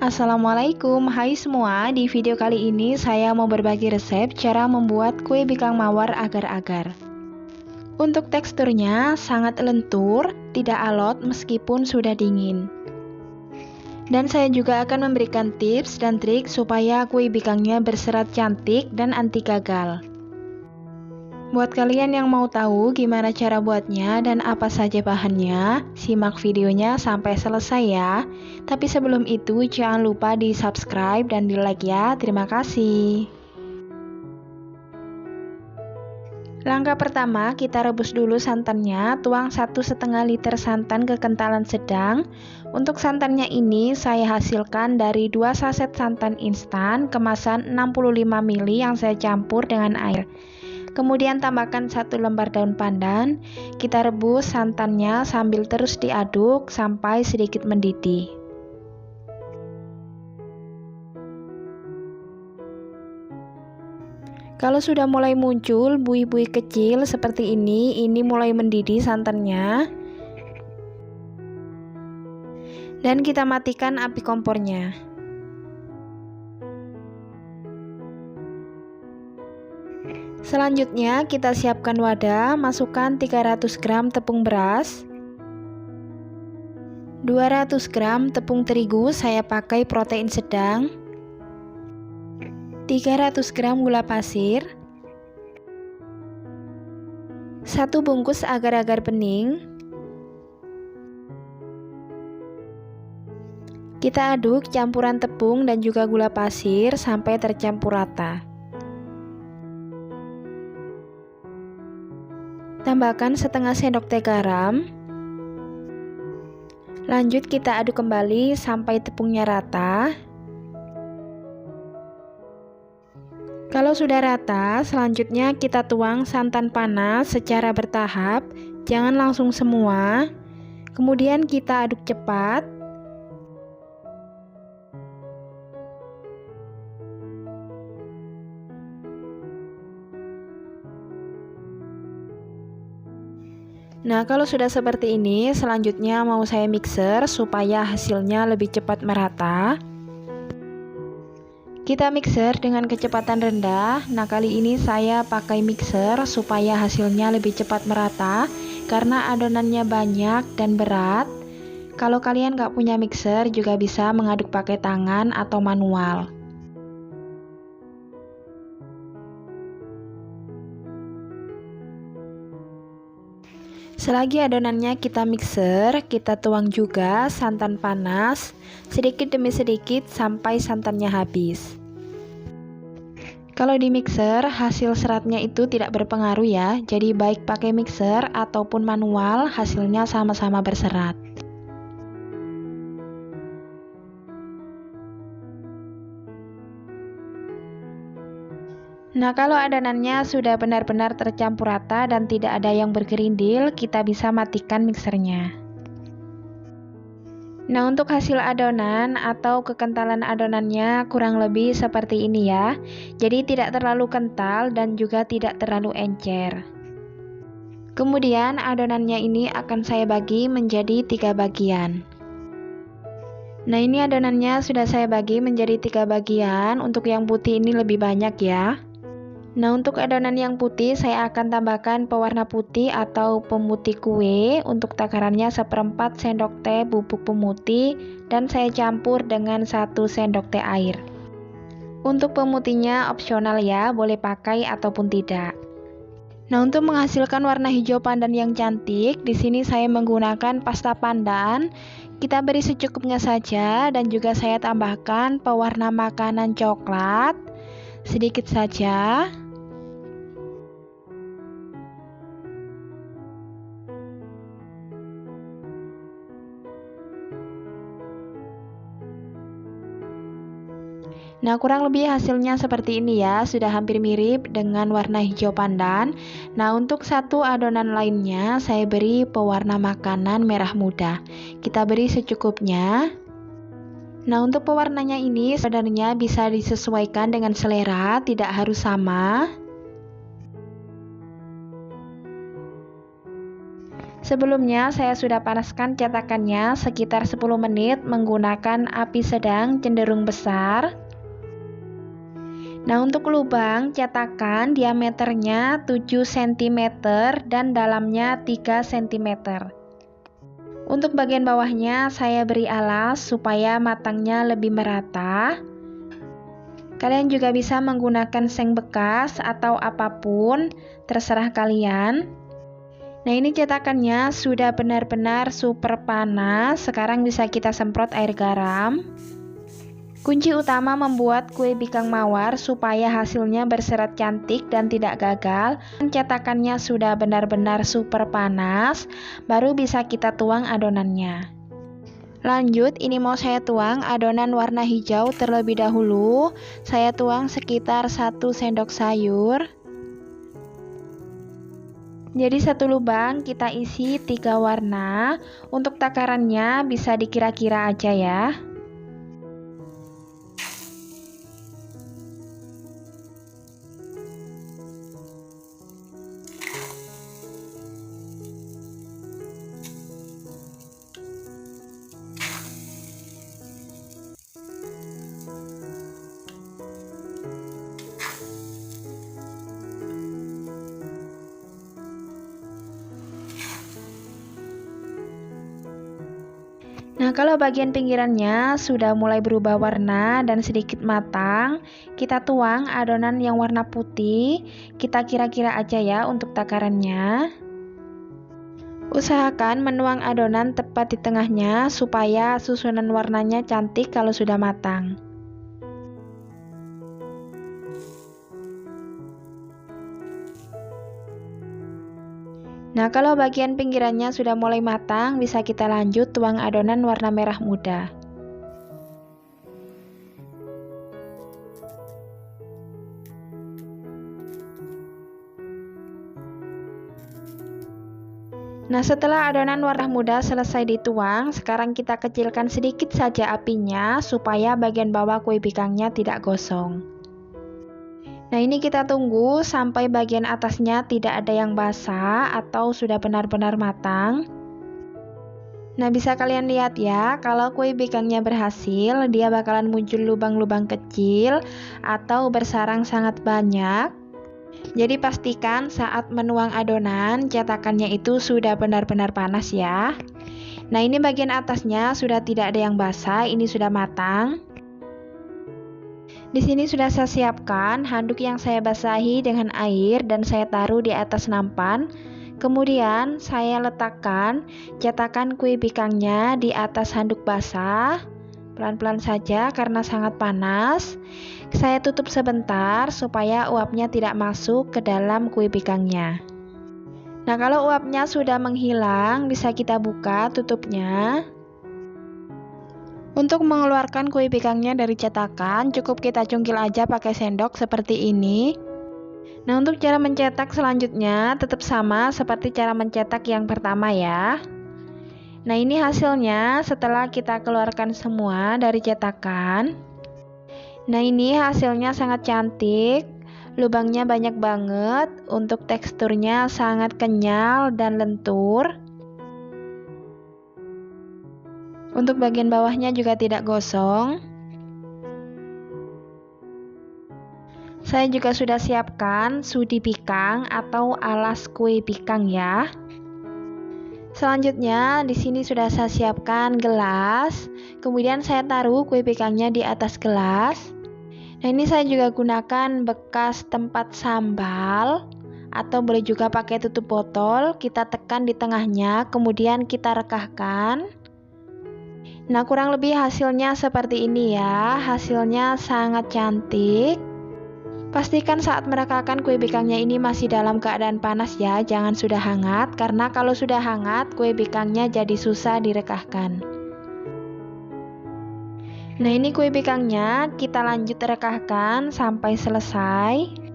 Assalamualaikum, hai semua. Di video kali ini saya mau berbagi resep cara membuat kue bikang mawar agar-agar. Untuk teksturnya sangat lentur, tidak alot meskipun sudah dingin. Dan saya juga akan memberikan tips dan trik supaya kue bikangnya berserat cantik dan anti gagal. Buat kalian yang mau tahu gimana cara buatnya dan apa saja bahannya, simak videonya sampai selesai ya. Tapi sebelum itu jangan lupa di subscribe dan di like ya, terima kasih. Langkah pertama, kita rebus dulu santannya, tuang 1,5 liter santan kekentalan sedang. Untuk santannya ini saya hasilkan dari 2 saset santan instan kemasan 65 ml yang saya campur dengan air. Kemudian tambahkan 1 lembar daun pandan, kita rebus santannya sambil terus diaduk sampai sedikit mendidih. Kalau sudah mulai muncul buih-buih kecil seperti ini mulai mendidih santannya. Dan kita matikan api kompornya. Selanjutnya kita siapkan wadah, masukkan 300 gram tepung beras, 200 gram tepung terigu, saya pakai protein sedang, 300 gram gula pasir, 1 bungkus agar-agar bening. Kita aduk campuran tepung dan juga gula pasir sampai tercampur rata. Tambahkan setengah sendok teh garam. Lanjut kita aduk kembali sampai tepungnya rata. Kalau sudah rata, selanjutnya kita tuang santan panas secara bertahap, jangan langsung semua. Kemudian kita aduk cepat. Nah, kalau sudah seperti ini, selanjutnya mau saya mixer supaya hasilnya lebih cepat merata. Kita mixer dengan kecepatan rendah. Nah, kali ini saya pakai mixer supaya hasilnya lebih cepat merata karena adonannya banyak dan berat. Kalau kalian nggak punya mixer juga bisa mengaduk pakai tangan atau manual. Selagi adonannya kita mixer, kita tuang juga santan panas sedikit demi sedikit sampai santannya habis. Kalau di mixer, hasil seratnya itu tidak berpengaruh ya, jadi baik pakai mixer ataupun manual, hasilnya sama-sama berserat. Nah, kalau adonannya sudah benar-benar tercampur rata dan tidak ada yang bergerindil, kita bisa matikan mixernya. Nah, untuk hasil adonan atau kekentalan adonannya kurang lebih seperti ini ya. Jadi tidak terlalu kental dan juga tidak terlalu encer. Kemudian adonannya ini akan saya bagi menjadi 3 bagian. Nah, ini adonannya sudah saya bagi menjadi 3 bagian. Untuk yang putih ini lebih banyak ya. Nah, untuk adonan yang putih saya akan tambahkan pewarna putih atau pemutih kue. Untuk takarannya 1/4 sendok teh bubuk pemutih dan saya campur dengan 1 sendok teh air. Untuk pemutihnya opsional ya, boleh pakai ataupun tidak. Nah, untuk menghasilkan warna hijau pandan yang cantik, di sini saya menggunakan pasta pandan. Kita beri secukupnya saja dan juga saya tambahkan pewarna makanan coklat sedikit saja. Nah, kurang lebih hasilnya seperti ini ya, sudah hampir mirip dengan warna hijau pandan. Nah, untuk satu adonan lainnya saya beri pewarna makanan merah muda. Kita beri secukupnya. Nah, untuk pewarnanya ini sebenarnya bisa disesuaikan dengan selera, tidak harus sama. Sebelumnya saya sudah panaskan cetakannya sekitar 10 menit menggunakan api sedang cenderung besar. Nah, untuk lubang cetakan diameternya 7 cm dan dalamnya 3 cm. Untuk bagian bawahnya saya beri alas supaya matangnya lebih merata. Kalian juga bisa menggunakan seng bekas atau apapun, terserah kalian. Nah, ini cetakannya sudah benar-benar super panas. Sekarang bisa kita semprot air garam. Kunci utama membuat kue bikang mawar supaya hasilnya berserat cantik dan tidak gagal. Cetakannya sudah benar-benar super panas, baru bisa kita tuang adonannya. Lanjut, ini mau saya tuang adonan warna hijau terlebih dahulu. Saya tuang sekitar 1 sendok sayur. Jadi satu lubang kita isi 3 warna. Untuk takarannya bisa dikira-kira aja ya. Nah, kalau bagian pinggirannya sudah mulai berubah warna dan sedikit matang, kita tuang adonan yang warna putih. Kita kira-kira aja ya untuk takarannya. Usahakan menuang adonan tepat di tengahnya supaya susunan warnanya cantik kalau sudah matang. Nah, kalau bagian pinggirannya sudah mulai matang, bisa kita lanjut tuang adonan warna merah muda. Nah, setelah adonan warna muda selesai dituang, sekarang kita kecilkan sedikit saja apinya supaya bagian bawah kue bikangnya tidak gosong. Nah, ini kita tunggu sampai bagian atasnya tidak ada yang basah atau sudah benar-benar matang. Nah, bisa kalian lihat ya, kalau kue bikangnya berhasil, dia bakalan muncul lubang-lubang kecil atau bersarang sangat banyak. Jadi pastikan saat menuang adonan, cetakannya itu sudah benar-benar panas ya. Nah, ini bagian atasnya sudah tidak ada yang basah, ini sudah matang. Di sini sudah saya siapkan handuk yang saya basahi dengan air dan saya taruh di atas nampan. Kemudian saya letakkan cetakan kue bikangnya di atas handuk basah. Pelan-pelan saja karena sangat panas. Saya tutup sebentar supaya uapnya tidak masuk ke dalam kue bikangnya. Nah, kalau uapnya sudah menghilang, bisa kita buka tutupnya. Untuk mengeluarkan kue bikangnya dari cetakan, cukup kita cungkil aja pakai sendok seperti ini. Nah, untuk cara mencetak selanjutnya tetap sama seperti cara mencetak yang pertama ya. Nah, ini hasilnya setelah kita keluarkan semua dari cetakan. Nah, ini hasilnya sangat cantik. Lubangnya banyak banget, untuk teksturnya sangat kenyal dan lentur. Untuk bagian bawahnya juga tidak gosong. Saya juga sudah siapkan sudi bikang atau alas kue bikang ya. Selanjutnya di sini sudah saya siapkan gelas. Kemudian saya taruh kue bikangnya di atas gelas. Nah, ini saya juga gunakan bekas tempat sambal atau boleh juga pakai tutup botol. Kita tekan di tengahnya, kemudian kita rekahkan. Nah, kurang lebih hasilnya seperti ini ya. Hasilnya sangat cantik. Pastikan saat merekahkan kue bikangnya ini masih dalam keadaan panas ya, jangan sudah hangat, karena kalau sudah hangat kue bikangnya jadi susah direkahkan. Nah, ini kue bikangnya kita lanjut rekahkan sampai selesai.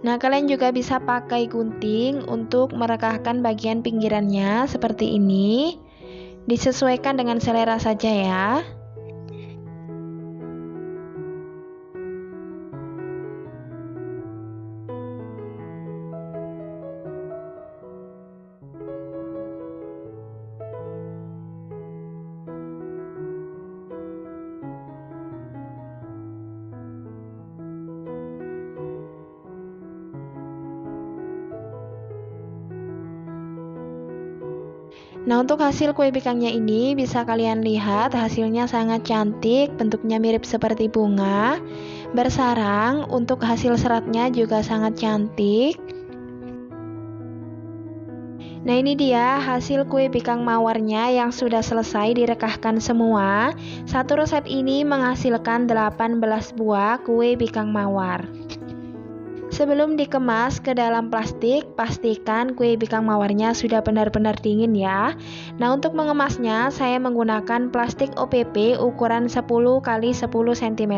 Nah, kalian juga bisa pakai gunting untuk merekahkan bagian pinggirannya seperti ini. Disesuaikan dengan selera saja ya. Nah, untuk hasil kue pikangnya ini bisa kalian lihat hasilnya sangat cantik, bentuknya mirip seperti bunga, bersarang. Untuk hasil seratnya juga sangat cantik. Nah, ini dia hasil kue pikang mawarnya yang sudah selesai direkahkan semua. Satu resep ini menghasilkan 18 buah kue pikang mawar. Sebelum dikemas ke dalam plastik, pastikan kue pikang mawarnya sudah benar-benar dingin ya. Nah, untuk mengemasnya saya menggunakan plastik OPP ukuran 10 x 10 cm.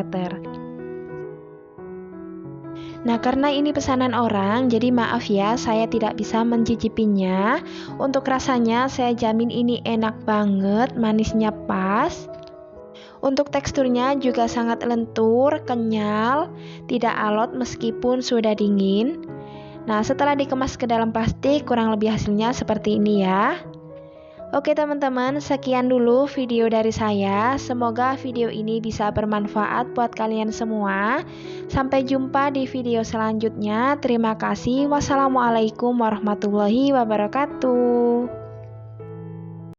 Nah, karena ini pesanan orang, jadi maaf ya saya tidak bisa mencicipinya. Untuk rasanya saya jamin ini enak banget, manisnya pas. Untuk teksturnya juga sangat lentur, kenyal, tidak alot meskipun sudah dingin. Nah, setelah dikemas ke dalam plastik, kurang lebih hasilnya seperti ini ya. Oke teman-teman, sekian dulu video dari saya. Semoga video ini bisa bermanfaat buat kalian semua. Sampai jumpa di video selanjutnya. Terima kasih. Wassalamualaikum warahmatullahi wabarakatuh.